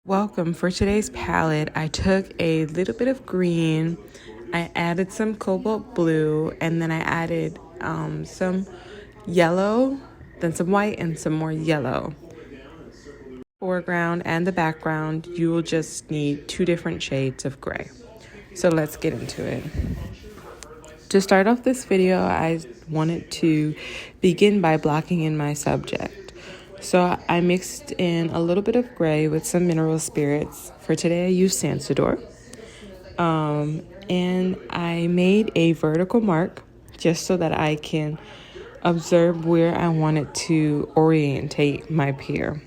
Welcome. For today's palette, I took a little bit of green, I added some cobalt blue, and then I added some yellow, then some white, and some more yellow. Foreground and the background, you will just need two different shades of gray. So let's get into it. To start off this video, I wanted to begin by blocking in my subject. So I mixed in a little bit of gray with some mineral spirits. For today, I used Sansador. And I made a vertical mark just so that I can observe where I wanted to orientate my pear.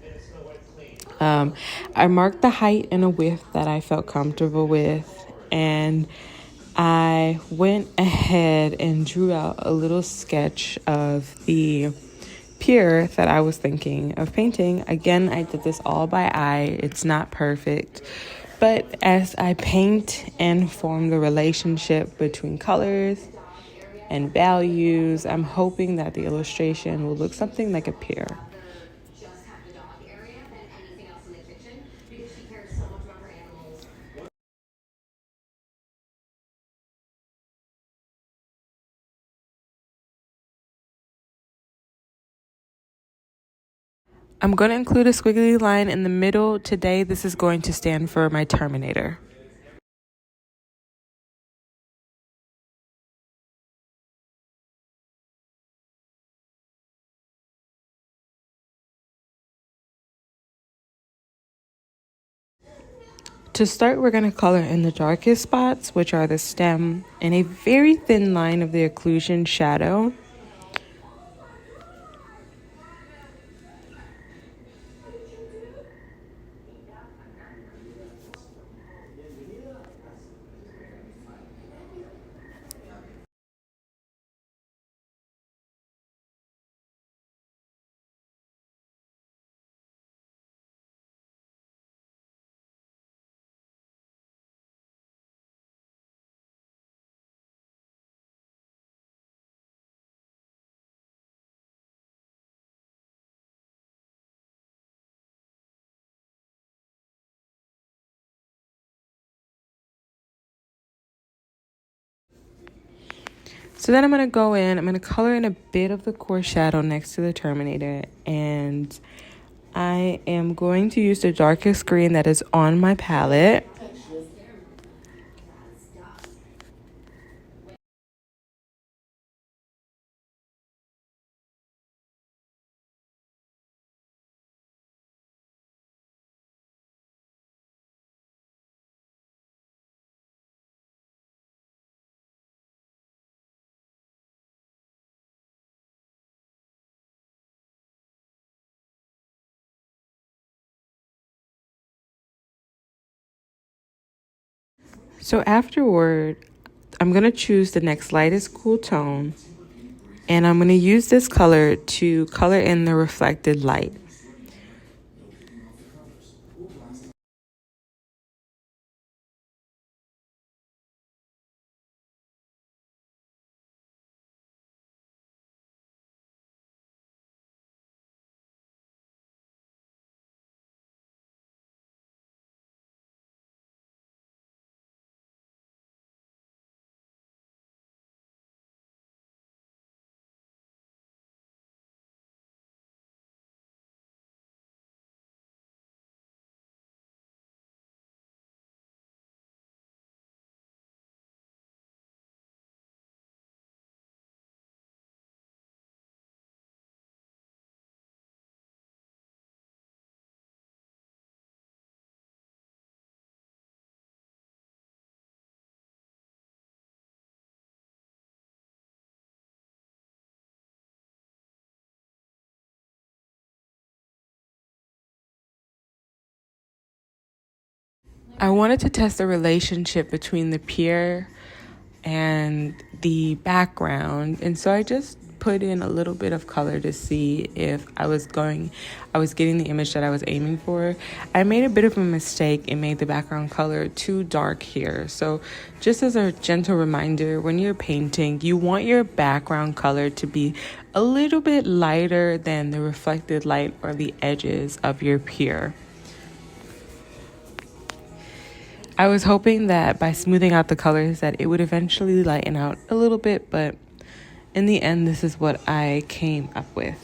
I marked the height and a width that I felt comfortable with, and I went ahead and drew out a little sketch of the Pear that I was thinking of painting. Again, I did this all by eye. It's not perfect, but as I paint and form the relationship between colors and values, I'm hoping that the illustration will look something like a pear. I'm going to include a squiggly line in the middle. Today, this is going to stand for my terminator. To start, we're going to color in the darkest spots, which are the stem, and a very thin line of the occlusion shadow. So then I'm going to go in, I'm going to color in a bit of the core shadow next to the terminator, and I am going to use the darkest green that is on my palette. So afterward, I'm going to choose the next lightest cool tone, and I'm going to use this color to color in the reflected light. I wanted to test the relationship between the pear and the background, and so I just put in a little bit of color to see if I was getting the image that I was aiming for. I made a bit of a mistake and made the background color too dark here. So just as a gentle reminder, when you're painting, you want your background color to be a little bit lighter than the reflected light or the edges of your pear. I was hoping that by smoothing out the colors that it would eventually lighten out a little bit, but in the end, this is what I came up with.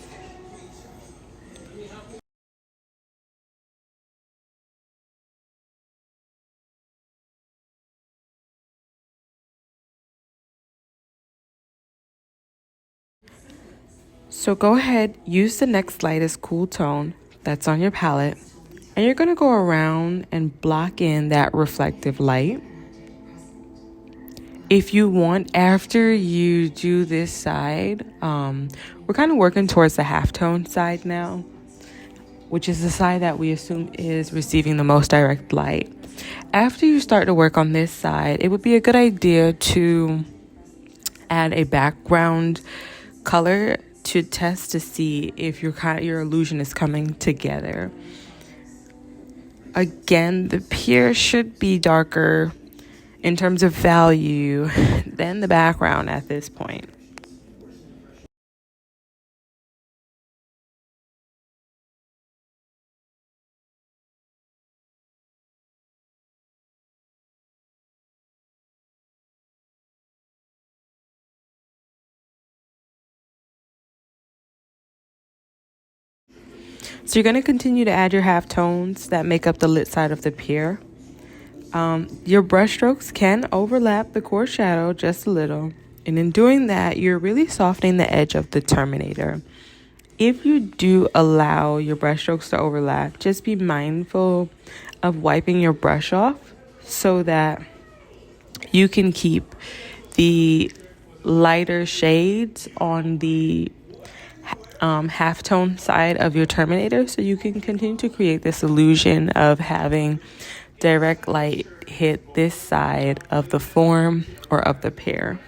So go ahead, use the next lightest cool tone that's on your palette, and you're gonna go around and block in that reflective light. If you want, after you do this side, we're kind of working towards the halftone side now, which is the side that we assume is receiving the most direct light. After you start to work on this side, it would be a good idea to add a background color to test to see if your illusion is coming together. Again, the Pear should be darker in terms of value than the background at this point. So you're going to continue to add your halftones that make up the lit side of the Pear. Your brush strokes can overlap the core shadow just a little, and in doing that, you're really softening the edge of the Terminator. If you do allow your brush strokes to overlap, just be mindful of wiping your brush off so that you can keep the lighter shades on the halftone side of your Terminator, so you can continue to create this illusion of having direct light hit this side of the form or of the Pear.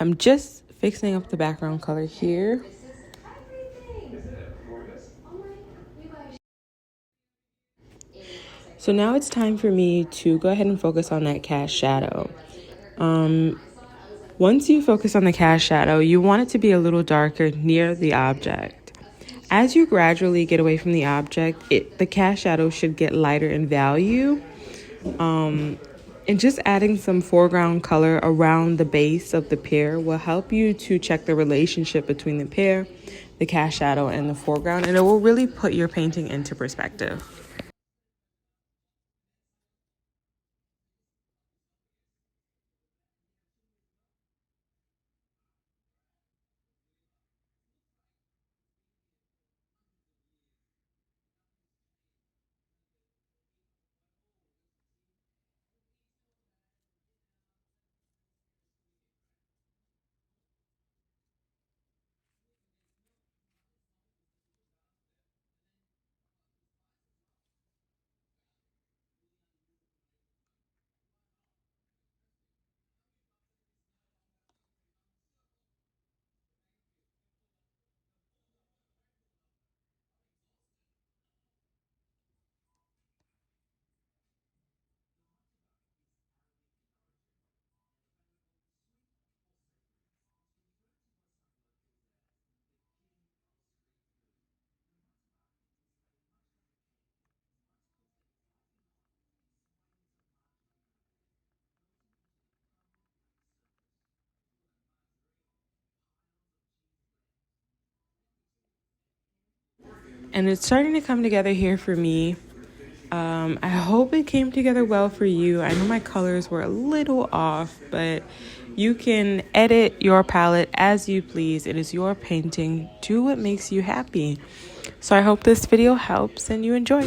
I'm just fixing up the background color here. So now it's time for me to go ahead and focus on that cast shadow. Once you focus on the cast shadow, you want it to be a little darker near the object. As you gradually get away from the object, the cast shadow should get lighter in value. And just adding some foreground color around the base of the Pear will help you to check the relationship between the Pear, the cast shadow, and the foreground, and it will really put your painting into perspective. and it's starting to come together here for me. I hope it came together well for you. I know my colors were a little off, but you can edit your palette as you please. It is your painting. Do what makes you happy. So I hope this video helps and you enjoy.